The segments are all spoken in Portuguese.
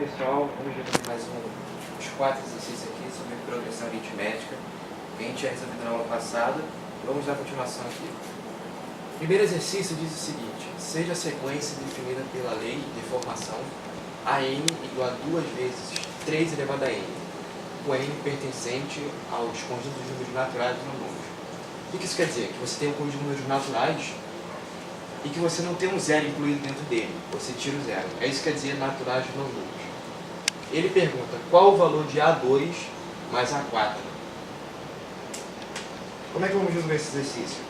pessoal, vamos resolver mais uns 4 exercícios aqui sobre progressão aritmética que a gente já resolveu na aula passada. Vamos dar continuação aqui. O primeiro exercício diz o seguinte: seja a sequência definida pela lei de formação AN igual a 2 vezes 3 elevado a n, o n pertencente aos conjuntos de números naturais e não números. O que isso quer dizer? Que você tem um conjunto de números naturais e que você não tem um zero incluído dentro dele, você tira o zero. É isso que quer dizer naturais não números. Ele pergunta qual o valor de A2 mais A4. Como é que vamos resolver esse exercício?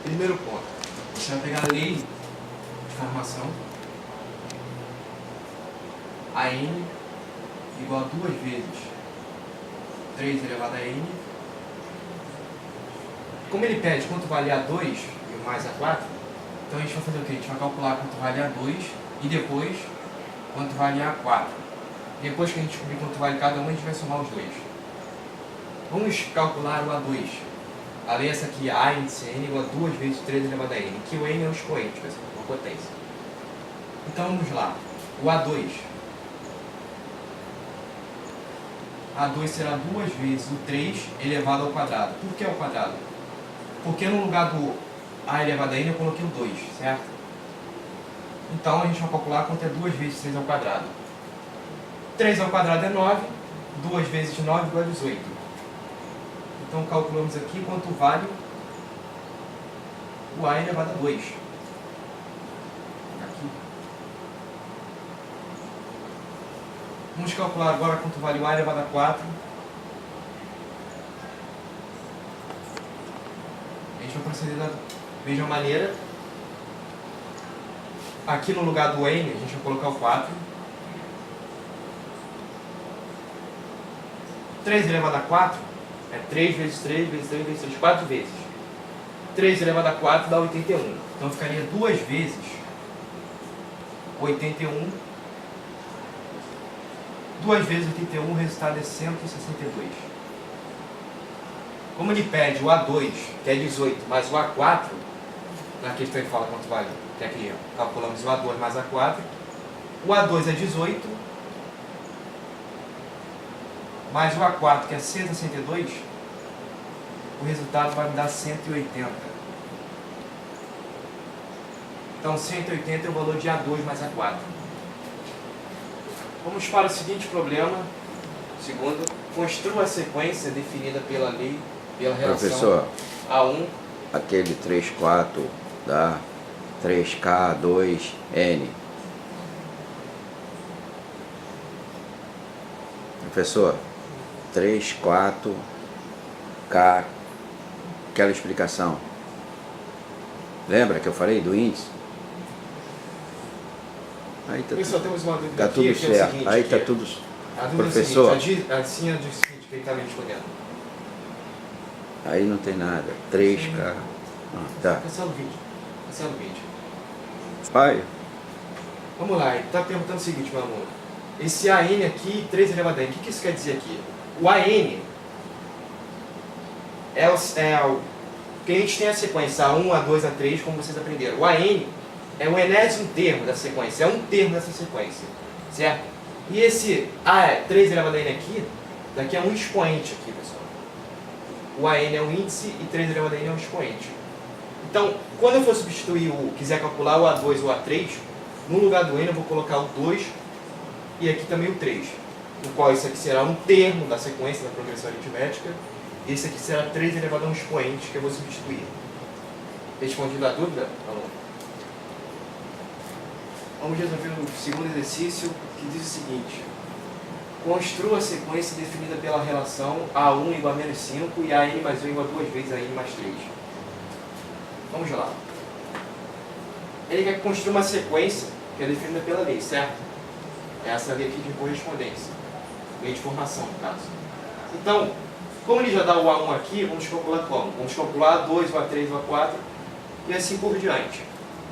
Primeiro ponto, você vai pegar a lei de formação AN igual a 2 vezes 3 elevado a n. Como ele pede quanto vale A2 e o mais A4, então a gente vai fazer o quê? A gente vai calcular quanto vale A2 e depois quanto vale A4. Depois que a gente descobrir quanto vale cada um, a gente vai somar os dois. Vamos calcular o A2. A lei é essa aqui, A índice n igual a 2 vezes 3 elevado a n, que o n é o expoente, uma potência. Então vamos lá. O A2. A2 será 2 vezes o 3 elevado ao quadrado. Por que ao quadrado? Porque no lugar do A elevado a n eu coloquei o 2, certo? Então a gente vai calcular quanto é 2 vezes 3 ao quadrado. 3 ao quadrado é 9, 2 vezes 9 igual a 18. Então calculamos aqui quanto vale o A elevado a 2. Aqui. Vamos calcular agora quanto vale o A elevado a 4. A gente vai proceder da mesma maneira. Aqui no lugar do n, a gente vai colocar o 4. 3 elevado a 4 é 3 vezes 3 vezes 3 vezes 3, 4 vezes. 3 elevado a 4 dá 81. Então ficaria 2 vezes 81. 2 vezes 81, o resultado é 162. Como ele pede o A2, que é 18, mais o A4, na questão ele fala quanto vale, que aqui calculamos o A2 mais A4. O A2 é 18, mais o A4, que é 162, o resultado vai me dar 180. Então 180 é o valor de A2 mais A4. Vamos para o seguinte problema. Segundo, construa a sequência definida pela lei, pela relação Professor, A1. aquele 3, 4 dá 3K, 2N. Professor, 3, 4K, aquela explicação. Lembra que eu falei do índice? Aí tá, Pessoal, temos uma dúvida tá aqui, tudo que é o certo. seguinte, Aí tá que tudo. a dúvida Professor, é o seguinte, assim é o seguinte que ele está me respondendo. aí não tem nada. 3K. Tá. Cancela o vídeo. Cancela o vídeo. Pai, Vamos lá, ele está perguntando o seguinte, meu amor. Esse AN aqui, 3 elevado a n, o que isso quer dizer aqui? O AN é o que a gente tem a sequência A1, A2, A3, como vocês aprenderam. O AN é o enésimo termo da sequência, é um termo dessa sequência, certo? E esse A3 elevado a n aqui, daqui é um expoente aqui, pessoal. O AN é um índice e 3 elevado a n é um expoente. Então, quando eu for substituir quiser calcular o A2 ou o A3, no lugar do n eu vou colocar o 2 e aqui também o 3, no qual isso aqui será um termo da sequência da progressão aritmética, e esse aqui será 3 elevado a um expoente que eu vou substituir. Respondido a dúvida, aluno? Vamos resolver o segundo exercício, que diz o seguinte: construa a sequência definida pela relação A1 igual a menos 5 e AN mais 1 igual a 2 vezes AN mais 3. Vamos lá. Ele quer construir uma sequência que é definida pela lei, certo? Essa lei aqui de correspondência. Lei de formação, no caso. Então, como ele já dá o A1 aqui, vamos calcular como? Vamos calcular A2, o A3, o A4 e assim por diante.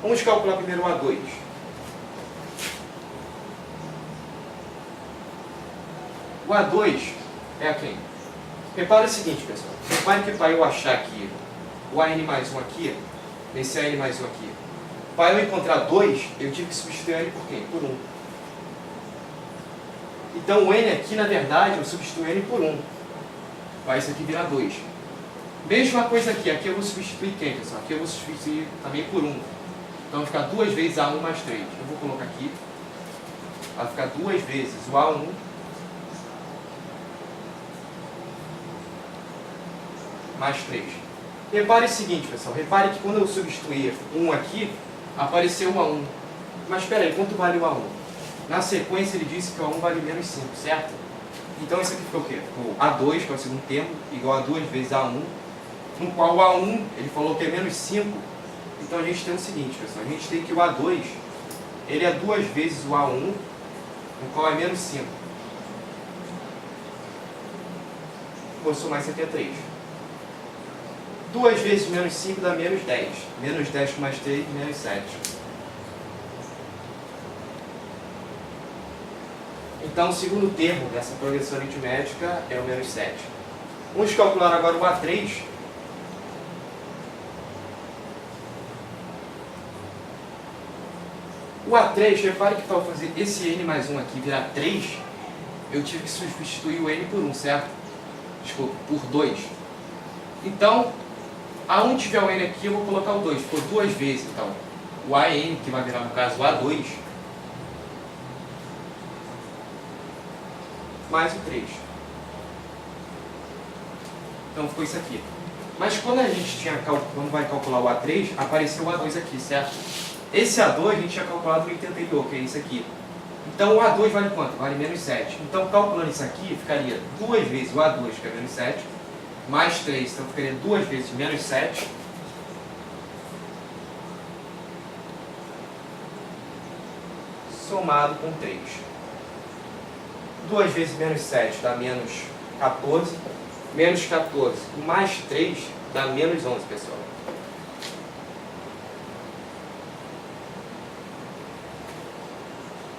Vamos calcular primeiro o A2. O A2 é quem? Repara o seguinte, pessoal. Repare que para eu achar aqui o AN mais 1 aqui, esse AN mais 1 aqui, para eu encontrar 2, eu tive que substituir ele por quem? Por 1. Então o n aqui, na verdade, eu substituo n por 1. Vai isso aqui virar 2. Mesma coisa aqui. Aqui eu vou substituir quem, pessoal? Aqui eu vou substituir também por 1. Então vai ficar 2 vezes A1 mais 3. Eu vou colocar aqui. Vai ficar 2 vezes o A1 mais 3. Repare o seguinte, pessoal. Repare que quando eu substituir 1 aqui, apareceu o A1. Mas espera aí, quanto vale o A1? Na sequência ele disse que o A1 vale menos 5, certo? Então isso aqui ficou o quê? Ficou A2, que é o segundo termo, igual a 2 vezes A1, no qual o A1, ele falou que é menos 5. Então a gente tem o seguinte, pessoal. A gente tem que o A2, ele é 2 vezes o A1, no qual é menos 5. Vou somar isso aqui é 3. 2 vezes menos 5 dá menos 10. Menos 10 com mais 3, menos 7. Então, o segundo termo dessa progressão aritmética é o menos 7. Vamos calcular agora o A3. O A3, repare que para eu fazer esse n mais 1 aqui virar 3, eu tive que substituir o n por 1, certo? Desculpa, por 2. Então, aonde tiver o n aqui, eu vou colocar o 2. Ficou 2 vezes, então. O AN, que vai virar, no caso, o A2, mais o 3. Então, ficou isso aqui. Mas quando a gente quando vai calcular o A3, apareceu o A2 aqui, certo? Esse A2 a gente tinha calculado no item anterior, que é isso aqui. Então, o A2 vale quanto? Vale menos 7. Então, calculando isso aqui, ficaria 2 vezes o A2, que é menos 7, mais 3, então ficaria 2 vezes menos 7. Somado com 3. 2 vezes menos 7 dá menos 14. Menos 14 mais 3 dá menos 11, pessoal.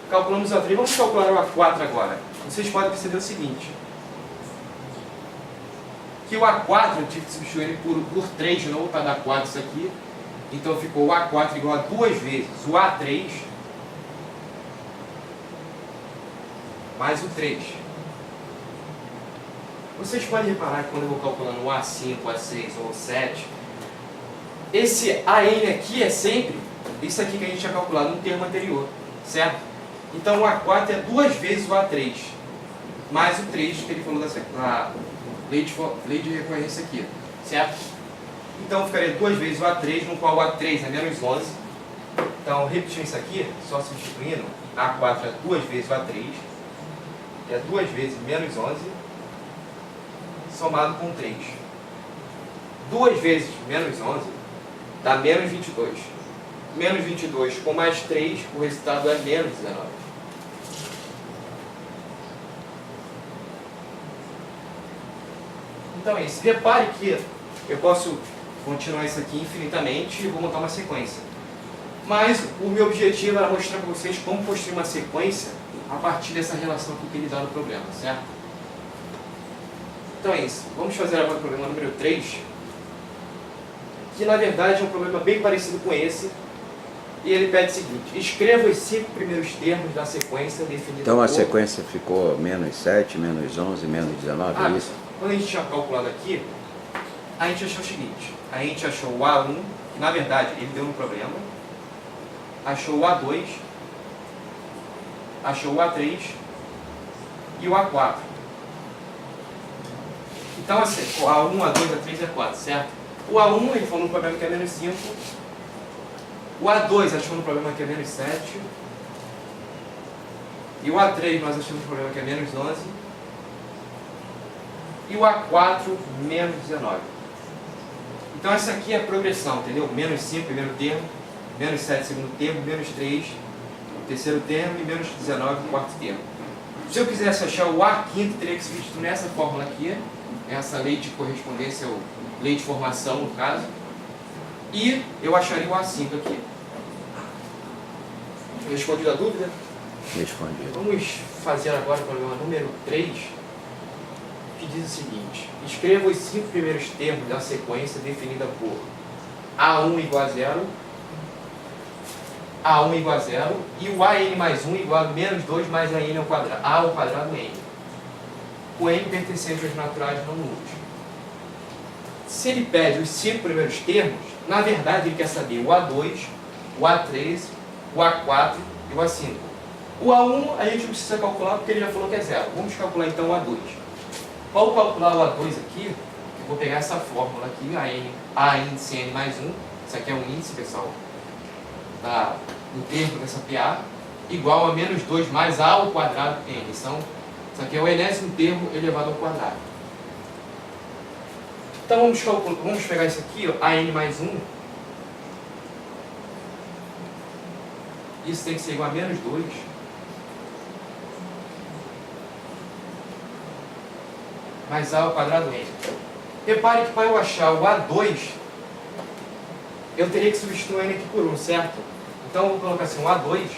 Calculamos o A3. Vamos calcular o A4 agora. Vocês podem perceber o seguinte. Que o A4 eu tive que substituir ele por 3 de novo para dar 4 isso aqui. Então ficou o A4 igual a 2 vezes o A3 mais o 3. Vocês podem reparar que quando eu vou calculando o A5, o A6 ou o 7, esse AN aqui é sempre isso aqui que a gente tinha calculado no termo anterior, certo? Então o A4 é 2 vezes o A3 mais o 3 que ele falou da lei de recorrência aqui, certo? Então ficaria 2 vezes o A3, no qual o A3 é menos 11. Então, repetindo isso aqui, só substituindo, A4 é 2 vezes o A3, que é 2 vezes menos 11, somado com 3. 2 vezes menos 11 dá menos 22. Menos 22 com mais 3, o resultado é menos 19. Então é isso. Repare que eu posso continuar isso aqui infinitamente e vou montar uma sequência. Mas o meu objetivo era mostrar para vocês como construir uma sequência a partir dessa relação aqui que ele dá no problema, certo? Então é isso. Vamos fazer agora o problema número 3, que na verdade é um problema bem parecido com esse. E ele pede o seguinte: escreva os 5 primeiros termos da sequência definida. Então a sequência ficou menos 7, menos 11, menos 19, é isso? Quando a gente tinha calculado aqui, a gente achou o seguinte: a gente achou o A1, que na verdade ele deu um problema, achou o A2, achou o A3 e o A4. Então assim, o A1, A2, A3 e A4, certo? O A1 ele falou no problema que é menos 5. O A2 achou no problema que é menos 7. E o A3 nós achamos no problema que é menos 11. E o A4 menos 19. Então essa aqui é a progressão, entendeu? Menos 5 primeiro termo, menos 7 segundo termo, menos 3 terceiro termo e menos 19 quarto termo. Se eu quisesse achar o A5, teria que substituir nessa fórmula aqui, essa lei de correspondência, ou lei de formação no caso, e eu acharia o A5 aqui. Respondido a dúvida? Respondido. Vamos fazer agora o problema número 3, que diz o seguinte: escreva os 5 primeiros termos da sequência definida por A1 igual a 0, A1 igual a zero, e o AN mais 1 igual a menos 2 mais AN ao quadrado, A ao quadrado N. O N pertencente aos naturais não nulos. Se ele pede os 5 primeiros termos, na verdade ele quer saber o A2, o A3, o A4 e o A5. O A1 a gente não precisa calcular porque ele já falou que é zero. Vamos calcular então o A2. Para calcular o A2 aqui, eu vou pegar essa fórmula aqui, A índice N mais 1, isso aqui é um índice, pessoal, do termo dessa PA, igual a menos 2 mais A ao quadrado N. Então, isso aqui é o enésimo termo elevado ao quadrado. Então vamos pegar isso aqui, ó, AN mais 1. Isso tem que ser igual a menos 2 mais A ao quadrado N. Repare que para eu achar o A2, eu teria que substituir o N aqui por 1, certo? Então eu vou colocar assim, o A2,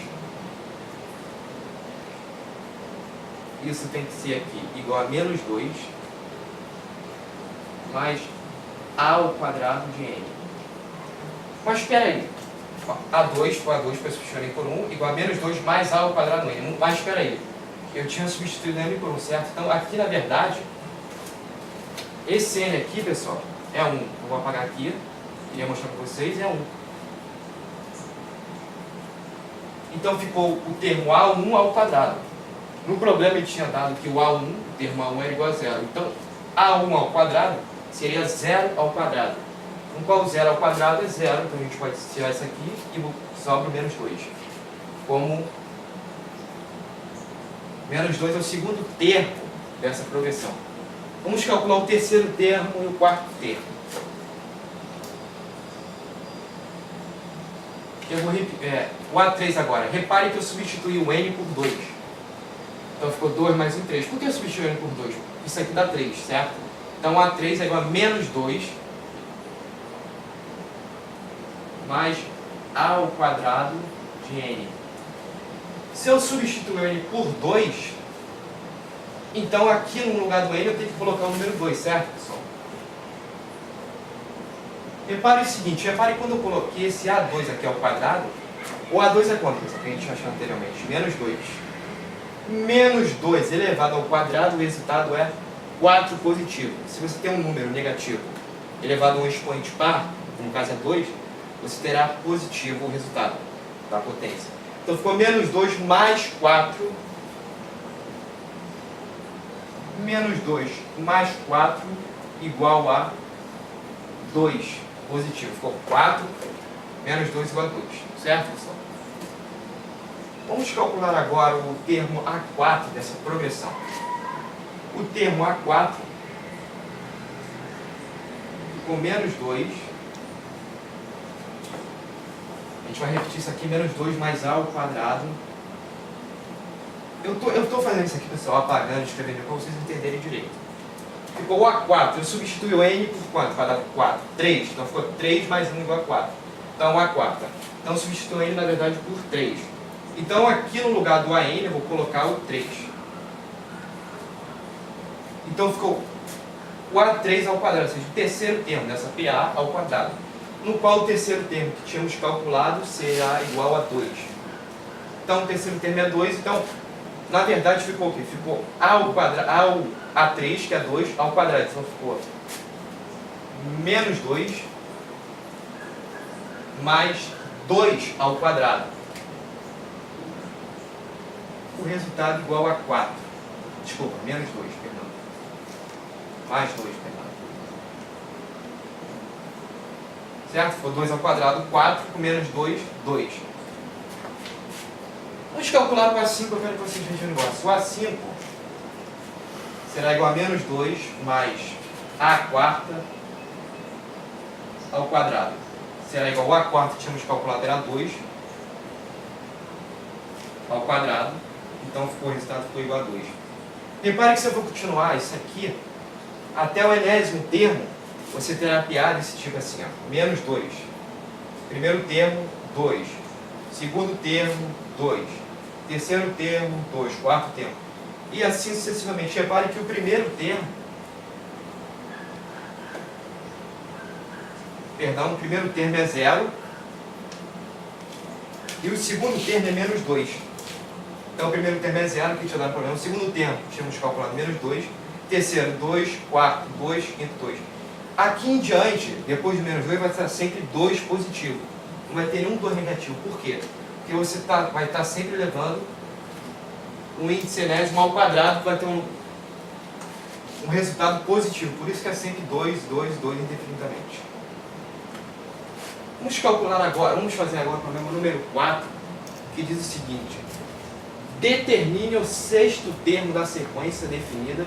isso tem que ser aqui igual a menos 2 mais A ao quadrado de N. Mas espera aí, A2 foi substituído por 1 igual a menos 2 mais A ao quadrado N. Mas espera aí, eu tinha substituído N por 1, certo? Então aqui na verdade, esse N aqui, pessoal, é 1. Eu vou apagar aqui, queria mostrar para vocês, é 1. Então ficou o termo A1 ao quadrado. No problema ele tinha dado que o A1, o termo A1 era igual a zero. Então A1 ao quadrado seria 0 ao quadrado. No qual 0 ao quadrado é 0, então a gente pode tirar isso aqui e sobra o menos 2. Como menos 2 é o segundo termo dessa progressão. Vamos calcular o terceiro termo e o quarto termo. Eu vou o A3 agora. Repare que eu substituí o N por 2. Então ficou 2 mais 1, 3. Por que eu substituí o N por 2? Isso aqui dá 3, certo? Então A3 é igual a menos 2 mais A ao quadrado de N. Se eu substituir o N por 2, então aqui no lugar do N eu tenho que colocar o número 2, certo, pessoal? Repare o seguinte, repare quando eu coloquei esse A2 aqui ao quadrado, o A2 é quanto, pessoal, que a gente achou anteriormente? Menos 2. Menos 2 elevado ao quadrado, o resultado é 4 positivo. Se você tem um número negativo elevado a um expoente par, no caso é 2, você terá positivo o resultado da potência. Então ficou menos 2 mais 4, menos 2 mais 4 igual a 2 positivo. Ficou 4 menos 2 igual a 2. Certo, pessoal? Vamos calcular agora o termo A4 dessa progressão. O termo A4 ficou menos 2. A gente vai repetir isso aqui, menos 2 mais A ao quadrado. Eu tô fazendo isso aqui, pessoal, apagando, escrevendo para vocês entenderem direito. Ficou o A4, eu substituí o N por quanto? Quadrado 4? 3. Então ficou 3 mais 1 igual a 4. Então A4. Então substitui o N, na verdade, por 3. Então aqui no lugar do AN eu vou colocar o 3. Então ficou o A3 ao quadrado, ou seja, o terceiro termo dessa PA ao quadrado. No qual o terceiro termo que tínhamos calculado será igual a 2. Então o terceiro termo é 2, então na verdade ficou o quê? Ficou A ao quadrado, A3, que é 2, ao quadrado. Então ficou menos 2 mais 2 ao quadrado. O resultado igual a 4. Desculpa, menos 2, perdão. Mais 2, perdão. Certo? Ficou 2 ao quadrado, 4, com menos 2, 2. Vamos calcular o A5, eu quero que vocês vejam o negócio. O A5 será igual a menos 2 mais A quarta ao quadrado. Será igual a A quarta que tínhamos calculado era 2 ao quadrado. Então o resultado ficou igual a 2. Repare que se eu for continuar isso aqui, até o enésimo termo, você terá piada desse tipo assim, ó, menos 2. Primeiro termo, 2. Segundo termo, 2. Terceiro termo, 2. Quarto termo. E assim sucessivamente. Repare que o primeiro termo, o primeiro termo é 0. E o segundo termo é menos 2. Então o primeiro termo é 0, que tinha dado problema. O segundo termo, tínhamos calculado menos 2. Terceiro, 2. Quarto, 2. Quinto, 2. Aqui em diante, depois de menos 2, vai estar sempre 2 positivo. Não vai ter nenhum 2 negativo. Por quê? Porque você vai estar sempre levando um índice enésimo ao quadrado, que vai ter um resultado positivo. Por isso que é sempre 2, 2, 2 indefinidamente. Vamos calcular agora, vamos fazer agora o problema número 4, que diz o seguinte: determine o sexto termo da sequência definida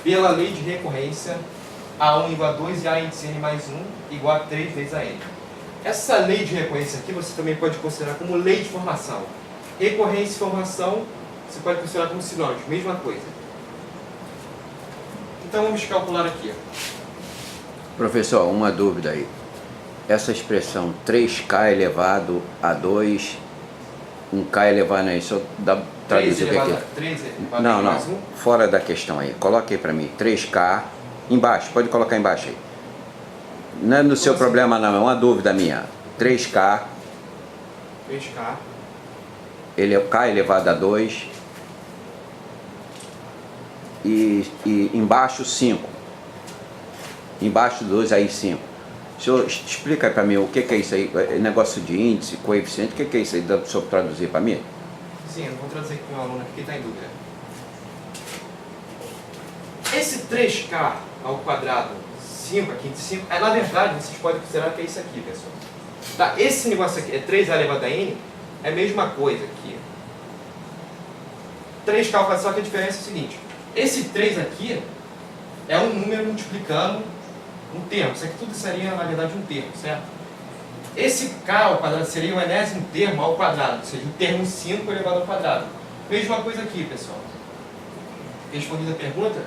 pela lei de recorrência A1 igual a 2 e A índice N mais 1 igual a 3 vezes a N. Essa lei de recorrência aqui você também pode considerar como lei de formação. Recorrência e formação você pode considerar como sinônimos, mesma coisa. Então vamos calcular aqui. Professor, uma dúvida aí. Essa expressão 3K elevado a 2, 1K elevado a isso, dá para traduzir o que é? 3 elevado Não, a não, mais 1. fora da questão aí. Coloque aí para mim, 3K, embaixo, pode colocar embaixo aí. Não é no seu problema não, é uma dúvida minha. 3K, 3K, K elevado a 2 e embaixo 5. Embaixo 2 aí 5. O senhor explica para mim o que é isso aí, negócio de índice, coeficiente, o que é isso aí, dá para o senhor traduzir para mim? Sim, eu vou traduzir aqui para um aluno aqui que está em dúvida. Esse 3K ao quadrado, 5 aqui de 5, na verdade vocês podem considerar que é isso aqui, pessoal. Tá, esse negócio aqui é 3A elevado a N, é a mesma coisa aqui. 3K ao quadrado, só que a diferença é o seguinte: esse 3 aqui é um número multiplicando um termo. Isso aqui tudo seria, na verdade, um termo, certo? Esse K ao quadrado seria o enésimo termo ao quadrado, ou seja, o termo 5 elevado ao quadrado. Mesma coisa aqui, pessoal. Respondida a pergunta?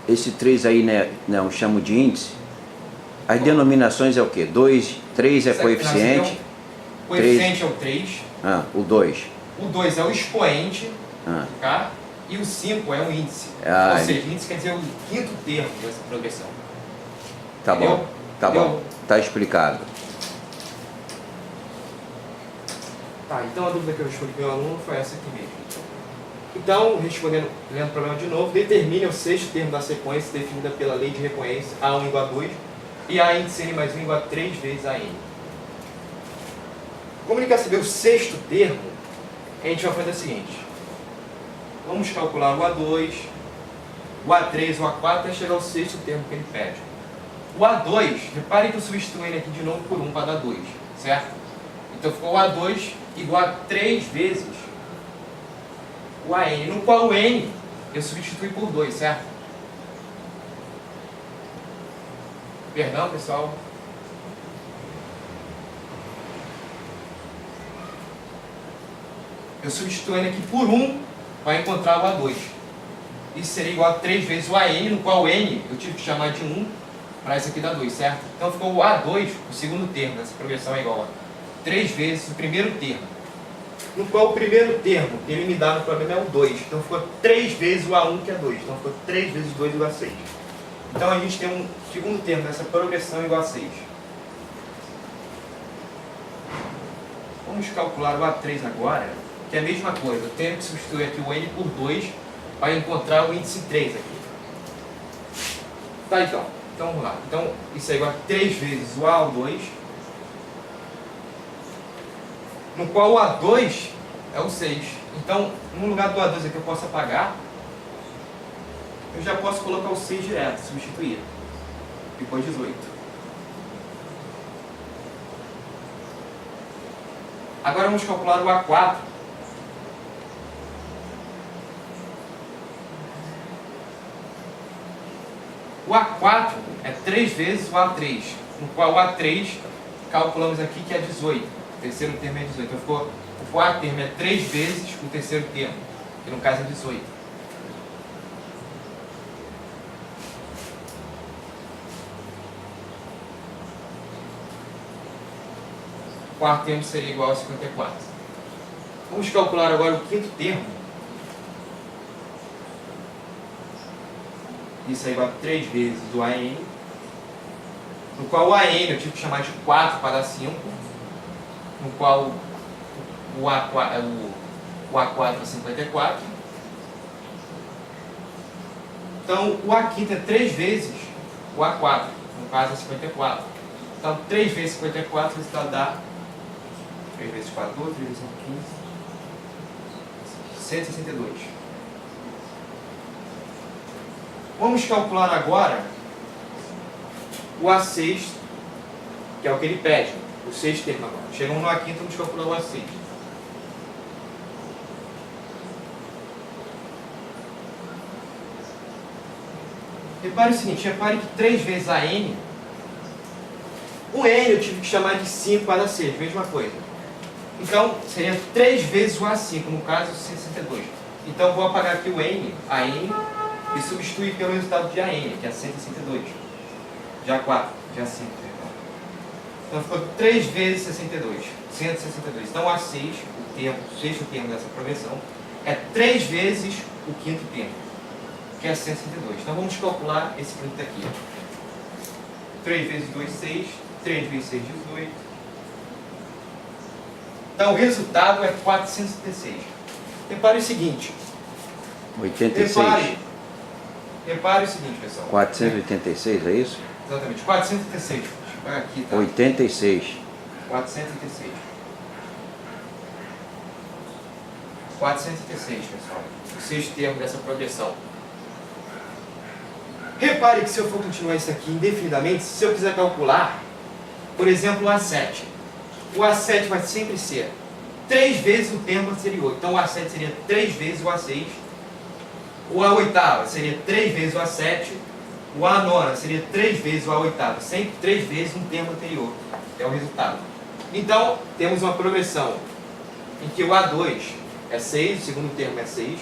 Esse 3 aí, né, não chamo de índice. As denominações é o quê? 2, 3 é coeficiente. O coeficiente é o 3. O 2. O 2 é o expoente, K, e o 5 é o índice. Ou seja, índice quer dizer o quinto termo dessa progressão. Tá Entendeu? bom, tá bom. Tá explicado. Tá, então a dúvida que eu respondi para o meu aluno foi essa aqui mesmo. Então, respondendo, lendo o problema de novo, determine o sexto termo da sequência definida pela lei de recorrência A1 igual a 2 e A índice N mais 1 igual a 3 vezes a N. Como ele quer saber o sexto termo, a gente vai fazer o seguinte: vamos calcular o A2, o A3, o A4 até chegar ao sexto termo que ele pede. O A2, reparem que eu substituo ele aqui de novo por 1 para dar 2, certo? Então ficou o A2 igual a 3 vezes o AN, no qual o N eu substitui por 2, certo? Perdão, pessoal. Eu substituo N aqui por 1 para encontrar o A2. Isso seria igual a 3 vezes o AN, no qual o N eu tive que chamar de 1 para isso aqui dar 2, certo? Então ficou o A2, o segundo termo dessa progressão é igual a 3 vezes o primeiro termo, no qual o primeiro termo que ele me dá no problema é o 2. Então ficou 3 vezes o A1, que é 2. Então ficou 3 vezes 2 igual a 6. Então a gente tem um segundo termo dessa progressão igual a 6. Vamos calcular o A3 agora, que é a mesma coisa. Eu tenho que substituir aqui o N por 2 para encontrar o índice 3 aqui. Tá, então vamos lá. Então isso é igual a 3 vezes o A ao 2, no qual o A2 é o 6. Então, no lugar do A2 aqui eu posso apagar, eu já posso colocar o 6 direto, substituir. Ficou 18. Agora vamos calcular o A4. O A4 é 3 vezes o A3, no qual o A3 calculamos aqui que é 18. O terceiro termo é 18. Então o quarto termo é 3 vezes o terceiro termo, que no caso é 18. O quarto termo seria igual a 54. Vamos calcular agora o quinto termo. Isso é igual a 3 vezes o AN, no qual o AN eu tive que chamar de 4 para dar 5, no qual o A4 é 54. Então, o A5 é 3 vezes o A4, no caso é 54. Então, 3 vezes 54, o resultado dá 3 vezes 4, 12, 3 vezes 15, 162. Vamos calcular agora o A6, que é o que ele pede, o sexto termo agora. Chegamos no A5, vamos calcular o A6. Repare o seguinte, repare que 3 vezes a n, o n eu tive que chamar de 5 para dar 6, mesma coisa. Então, seria 3 vezes o A5, no caso 162. Então, vou apagar aqui o n, a n, e substituir pelo resultado de AN, que é 162. De A4, de A5, perdão. Então, ficou 3 vezes 62, 162. Então, A6, o sexto termo dessa progressão, é 3 vezes o quinto termo, que é 162. Então, vamos calcular esse quinto aqui. 3 vezes 2, 6. 3 vezes 6, 18. Então, o resultado é 476. Repare o seguinte. 86. Repare o seguinte, pessoal. 486, é isso? Exatamente. 476. Vai aqui, tá? 86. 476. 476, pessoal. O sexto termo dessa progressão. Repare que se eu for continuar isso aqui indefinidamente, se eu quiser calcular, por exemplo, o A7. O A7 vai sempre ser 3 vezes o termo anterior. Então, o A7 seria 3 vezes o A6. O A8 seria 3 vezes o A7. O A9 seria 3 vezes o A8. Sempre 3 vezes um termo anterior. É o resultado. Então, temos uma progressão em que o A2 é 6, o segundo termo é 6.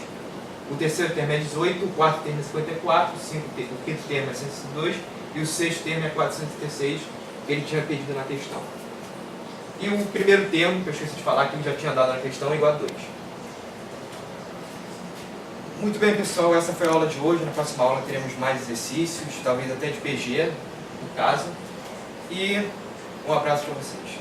O terceiro termo é 18, o quarto termo é 54, o quinto termo é 162 e o sexto termo é 436, que ele tinha pedido na questão. E o primeiro termo, que eu esqueci de falar, que ele já tinha dado na questão, é igual a 2. Muito bem, pessoal, essa foi a aula de hoje. Na próxima aula teremos mais exercícios, talvez até de PG, no caso. E um abraço para vocês.